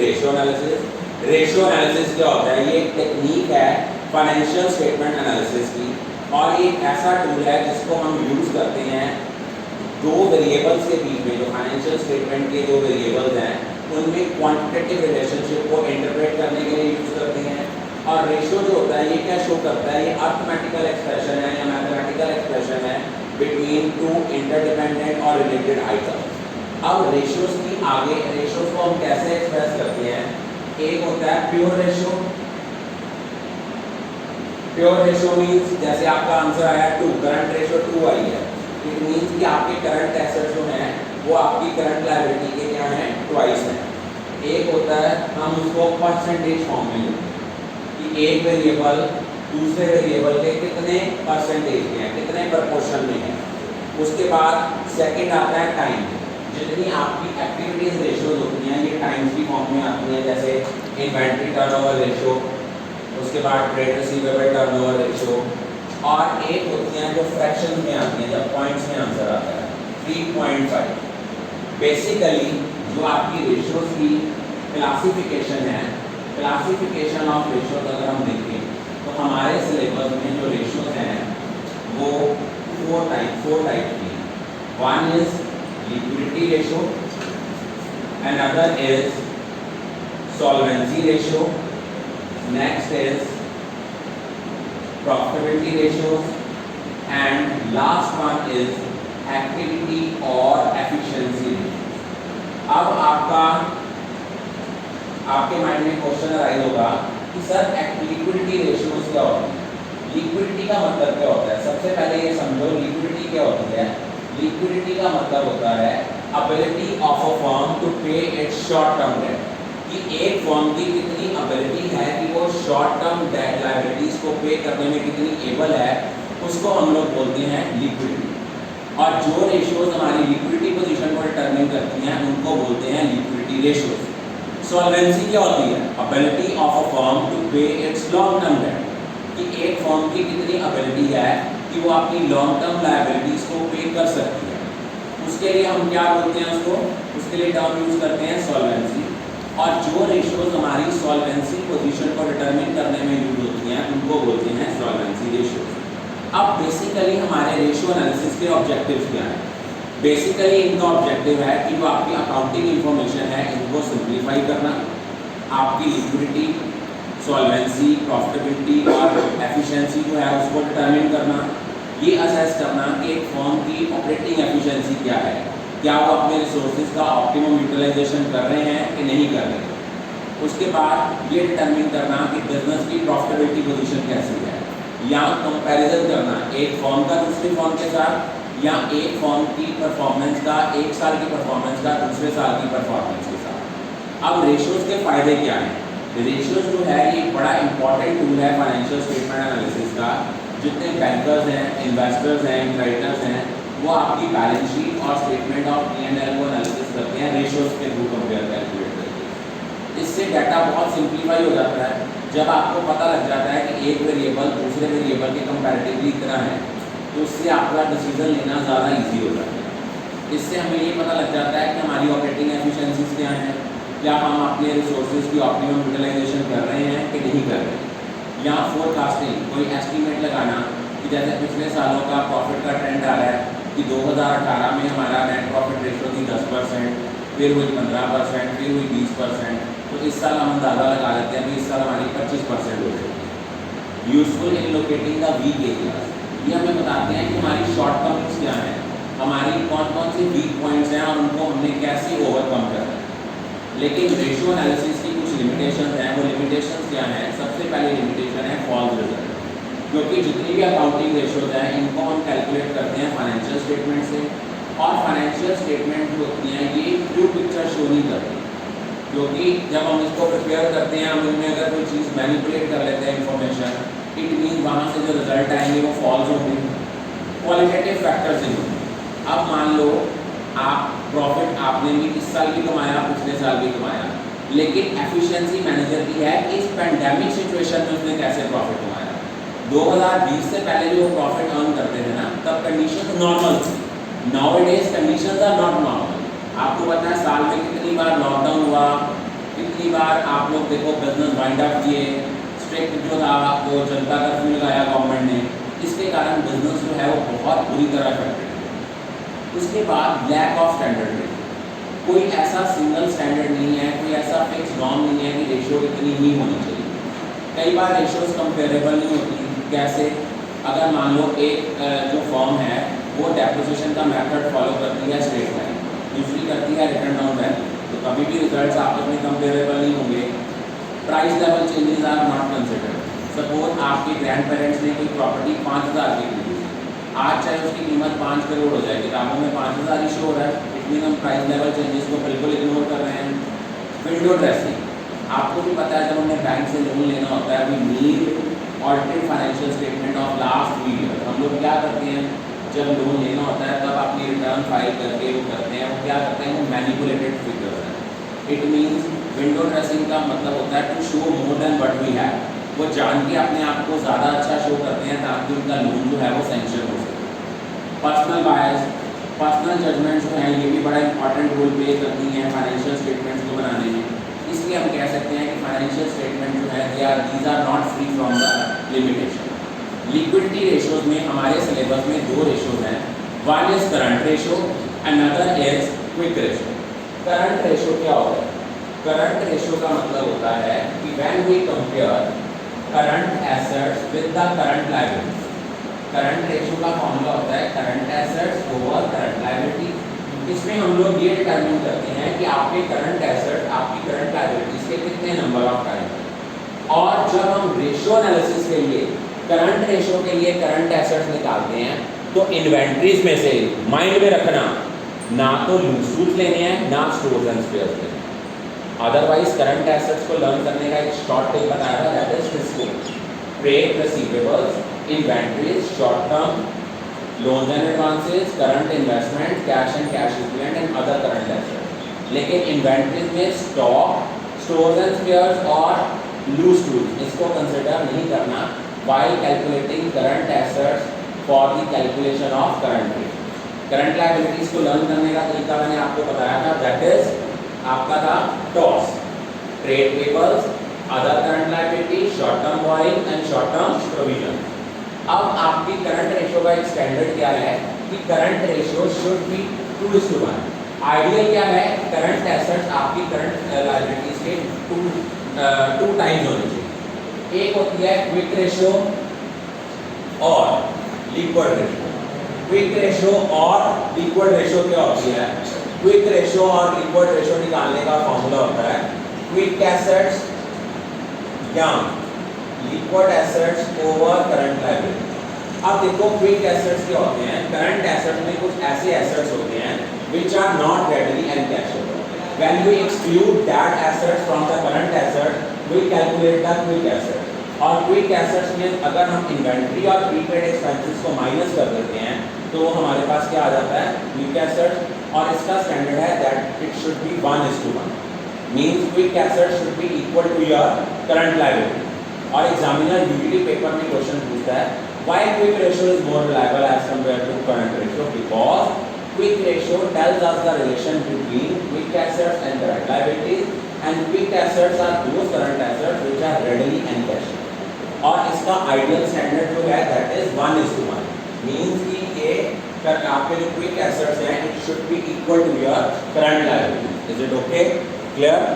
Ratio analysis. Ratio analysis क्या होता है? ये एक टेक्निक है फाइनेंशियल स्टेटमेंट एनालिसिस की, और ये एक ऐसा टूल है जिसको हम यूज़ करते हैं दो वेरिएबल्स के बीच में। जो फाइनेंशियल स्टेटमेंट के दो वेरिएबल्स हैं उनमें क्वांटिटेटिव रिलेशनशिप को इंटरप्रेट करने के लिए यूज़ करते हैं। और रेशियो जो होता है ये क्या शो करता है? ये अर्थमेटिकल एक्सप्रेशन है या मैथमेटिकल एक्सप्रेशन है बिटवीन टू इंटरडिपेंडेंट और रिलेटेड आइटम्स। अब रेशियोज की आगे रेशियोज को हम कैसे एक्सप्रेस करते हैं? एक होता है pure ratio. Pure ratio means जैसे आपका आंसर आया 2, करंट रेशियो 2 आई है, इट मीन्स कि आपके करंट एसेट जो हैं वो आपकी करंट लायबिलिटी के क्या हैं? ट्वाइस हैं। एक होता है हम उसको परसेंटेज फॉर्म में लेते हैं कि एक वेरिएबल दूसरे वेरिएबल के कितने परसेंटेज के हैं, कितने प्रपोर्शन में है। उसके बाद सेकंड आता है टाइम। जितनी आपकी एक्टिविटीज रेशियोज होती हैं ये टाइम्स की फॉर्म में आती हैं, जैसे इन्वेंट्री टर्नओवर रेशियो, उसके बाद ट्रेड रिसीवेबल टर्नओवर रेशियो, और एक होती हैं जो फ्रैक्शन में आती हैं, जब पॉइंट्स में आंसर आता है 3.5। बेसिकली जो आपकी रेशियोज की क्लासिफिकेशन है, क्लासिफिकेशन ऑफ रेशियोज अगर हम देखें तो हमारे सिलेबस में जो रेशियोज हैं वो फोर टाइप की। One is liquidity ratio, another is solvency ratio, next is profitability ratios, and last one is activity or efficiency ratios। अब आपके माइंड में क्वेश्चन अराइज होगा कि सर लिक्विडिटी रेशियोज क्या होती है? लिक्विडिटी का मतलब क्या होता है? सबसे पहले ये समझो लिक्विडिटी क्या होती है। लिक्विडिटी का मतलब होता है ability of a firm to pay its short term debt, कि एक फर्म की कितनी एबिलिटी है कि वो शॉर्ट टर्म डेट लायबिलिटीज को पे करने में कितनी एबल है, उसको हम लोग बोलते हैं लिक्विडिटी। और जो रेशियोज हमारी लिक्विडिटी पोजीशन को डिटरमिन करती हैं उनको बोलते हैं लिक्विडिटी रेशियोज। सॉल्वेंसी क्या होती है? Ability of a firm to pay its long term debt, कि एक फर्म की कितनी एबिलिटी है कि वो अपनी लॉन्ग टर्म लायबिलिटीज को पे कर सकती है। उसके लिए हम क्या बोलते हैं? उसके लिए टर्म यूज करते हैं सॉल्वेंसी। और जो रेशियोज हमारी सॉल्वेंसी पोजीशन को डिटरमिन करने में यूज होती हैं उनको बोलते हैं सॉल्वेंसी रेशियोज। अब बेसिकली हमारे रेशियो एनालिसिस के ऑब्जेक्टिव्स क्या हैं? बेसिकली इनका ऑब्जेक्टिव है कि जो आपकी अकाउंटिंग इंफॉर्मेशन है इनको सिंप्लीफाई करना, आपकी लिक्विडिटी, सॉल्वेंसी, प्रॉफिटेबिलिटी और एफिशिएंसी जो है उसको डिटरमिन करना, ये असेस करना कि एक फर्म की ऑपरेटिंग एफिशिएंसी क्या है, क्या वो अपने रिसोर्सेज का ऑप्टिमम यूटिलाइजेशन कर रहे हैं कि नहीं कर रहे हैं। उसके बाद ये डिटरमिन करना कि बिजनेस की प्रॉफिटेबिलिटी पोजीशन कैसी है, या कंपैरिजन करना एक फर्म का दूसरी फर्म के साथ, या एक फर्म की परफॉर्मेंस का एक साल की परफॉर्मेंस का दूसरे साल की परफॉर्मेंस के साथ। अब रेशियोज के फायदे क्या हैं? रेशियोज जो है ये एक बड़ा इंपॉर्टेंट टूल है फाइनेंशियल स्टेटमेंट एनालिसिस का। जितने बैंकर्स हैं, इन्वेस्टर्स हैं, क्रेडिटर्स हैं, वो आपकी बैलेंस शीट और स्टेटमेंट ऑफ P&L को एनालिसिस करते हैं रेशियोज के थ्रू कंपेयर कैलकुलेट करके। इससे डाटा बहुत सिंप्लीफाई हो जाता है। जब आपको पता लग जाता है कि एक वेरिएबल दूसरे वेरिएबल के कंपैरेटिवली इतना है तो उससे आपका डिसीजन लेना ज़्यादा ईजी हो जाता है। इससे हमें ये पता लग जाता है कि हमारी ऑपरेटिंग एफिशिएंसीज क्या हैं, क्या हम अपने रिसोर्सेज की ऑप्टिमम यूटिलाइजेशन कर रहे हैं कि नहीं कर रहे हैं, या फोरकास्टिंग कोई एस्टीमेट लगाना कि जैसे पिछले सालों का प्रॉफिट का ट्रेंड आ रहा है कि 2018 में हमारा नेट प्रॉफिट रेशो थी 10%, फिर हुई 15%, फिर हुई 20%, तो इस साल हम अंदाज़ा लगा लेते हैं कि इस साल हमारी 25% हो जाएगी। Useful in locating the weak areas, ये हमें बताते हैं कि हमारी शॉर्ट टर्म्स क्या हैं, हमारी कौन कौन से वीक पॉइंट्स हैं और उनको हमने कैसे ओवरकम करना है। लेकिन रेशियो एनालिसिस की कुछ लिमिटेशंस हैं। वो लिमिटेशंस क्या हैं? सबसे पहली लिमिटेशन है फॉल्स रिजल्ट, क्योंकि जितनी भी अकाउंटिंग रेशियोज हैं इनको हम कैलकुलेट करते हैं फाइनेंशियल स्टेटमेंट से, और फाइनेंशियल स्टेटमेंट जो होती हैं ये ट्रू पिक्चर शो नहीं करती, क्योंकि जब हम इसको प्रिपेयर करते हैं हम इनमें अगर कोई चीज़ मैनिपुलेट कर लेते हैं इन्फॉर्मेशन, इट मीन वहाँ से जो रिजल्ट आएंगे वो फॉल्स होंगे, क्वालिटेटिव फैक्टर्स नहीं होंगे। अब मान लो आप प्रॉफिट आपने भी इस साल भी कमाया, पिछले साल भी कमाया, लेकिन एफिशिएंसी मैनेजर की है कि इस पैंडेमिक सिचुएशन में उसने कैसे प्रॉफिट कमाया। 2020 से पहले जो प्रॉफिट अर्न करते थे ना तब कंडीशन नॉर्मल थी। Nowadays conditions are not normal. आपको पता है साल में कितनी बार लॉकडाउन हुआ, कितनी बार आप लोग देखो बिजनेस वाइंड अप किए, स्ट्रिक्ट जो था वो जनता कर्फ्यू लगाया गवर्नमेंट ने, इसके कारण बिजनेस जो है वो बहुत बुरी तरह अफेक्टेड है। उसके बाद लैक ऑफ स्टैंडर्ड रेशियो, कोई ऐसा सिंगल स्टैंडर्ड नहीं है, कोई ऐसा फिक्स नॉर्म नहीं है कि रेशियो इतनी ही होनी चाहिए। कई बार रेशियोज कंपेरेबल नहीं होती। कैसे? अगर मान लो एक जो फॉर्म है वो डेप्रिसिएशन का मेथड फॉलो करती है स्ट्रेट लाइन, दूसरी करती है रिटर्न डाउन वैल्यू, तो कभी भी रिजल्ट्स आपस में कंपेरेबल नहीं होंगे। Price level changes are not considered. Suppose आपके ग्रैंड पेरेंट्स ने कोई प्रॉपर्टी 5,000 की खरीदी, आज चाहे उसकी कीमत 5 करोड़ हो जाए, किताबों में 5,000 इशू हो रहा है, इतनी हम प्राइस लेवल चेंजेस को बिल्कुल इग्नोर कर रहे हैं। विंडो ड्रेसिंग, आपको भी पता है जब हमने बैंक से लोन लेना होता है, we need audited financial statement of last 3 year. हम लोग क्या करते हैं जब लोन लेना होता है तब अपनी रिटर्न फाइल करके वो करते हैं, वो क्या करते हैं, वो मैनिपुलेटेड फिगर्स हैं। इट मीन्स विंडो ड्रेसिंग का मतलब होता है to show more than what we have, वो जान के अपने आप को ज़्यादा अच्छा शो करते हैं ताकि उनका लोन जो है वो सैंक्शन हो सके। पर्सनल बायस, पर्सनल जजमेंट जो है ये भी बड़ा इंपॉर्टेंट रोल प्ले करती हैं फाइनेंशियल स्टेटमेंट्स को बनाने में। इसलिए हम कह सकते हैं कि फाइनेंशियल स्टेटमेंट जो है these are not free from the limitation. Liquidity ratios में हमारे सिलेबस में 2 रेशियोज हैं, one is current ratio, another is quick ratio. Current ratio क्या होता है? करंट रेशियो का मतलब होता है कि when we compare current assets with the current liability. Current ratio का फॉर्मूला होता है current assets over current liability. इसमें हम लोग ये डिटरमिन करते हैं कि आपके करंट एसेट, आपकी करंट लायबिलिटीज के कितने नंबर ऑफ करंट। और जब हम रेशियो एनालिसिस के लिए, करंट रेशियो के लिए करंट एसेट्स निकालते हैं तो इन्वेंट्रीज में से माइंड में रखना, ना तो लूज लेने हैं ना स्टोर्स एंड स्पेयर्स लेने हैं। अदरवाइज करंट एसेट्स को लर्न करने का एक शॉर्ट टेक बताया था, that is trisco. Trade receivables, inventories, short term loans and advances, current investment, cash and cash equivalent and other current assets. लेकिन इन्वेंट्रीज में स्टॉक, स्टोर्स एंड स्पेयर्स और लूज टूल्स इसको कंसिडर नहीं करना while calculating current assets for the calculation of current ratios. Current liabilities को learn करने का तरीका मैंने आपको बताया था, दैट इज आपका था toss, trade payables, other current liability, short term borrowing and short term provision. अब आपकी करंट रेशियो का एक स्टैंडर्ड क्या है कि current ratio should be 2:1। Ideal क्या है? करंट एसेट्स आपकी करंट लायबिलिटीज के 2 टाइम्स होनी चाहिए। एक होती है क्विक रेशियो और लिक्विड रेशियो। क्विक रेशियो और लिक्विड रेशियो क्या होती है? क्विक रेशियो और लिक्विड रेशियो निकालने का फॉर्मूला होता है क्विक एसेट्स या liquid assets over current liability. अब देखो क्विक एसेट्स क्या होते हैं? करंट एसेट्स में कुछ ऐसे एसेट्स होते हैं which are not readily encashable. When we exclude that assets from the current asset, we calculate the quick asset. और क्विक एसेट्स में अगर हम इन्वेंट्री और प्रीपेड एक्सपेंसेस को माइनस कर देते हैं तो हमारे पास क्या आ जाता है? Quick assets. और इसका स्टैंडर्ड है that it should be 1:1, means quick assets should be equal to your current liability. और एग्जामिनर यूटिलिटी पेपर में क्वेश्चन पूछता है why quick ratio is more reliable as compared to current ratio, because quick ratio tells us the relation between quick assets and current liabilities, and quick assets are those current assets which are readily encashable. और इसका ideal standard जो है that is 1:1, means कि ये आपके जो quick assets हैं it should be equal to your current liability. Is it okay? Clear?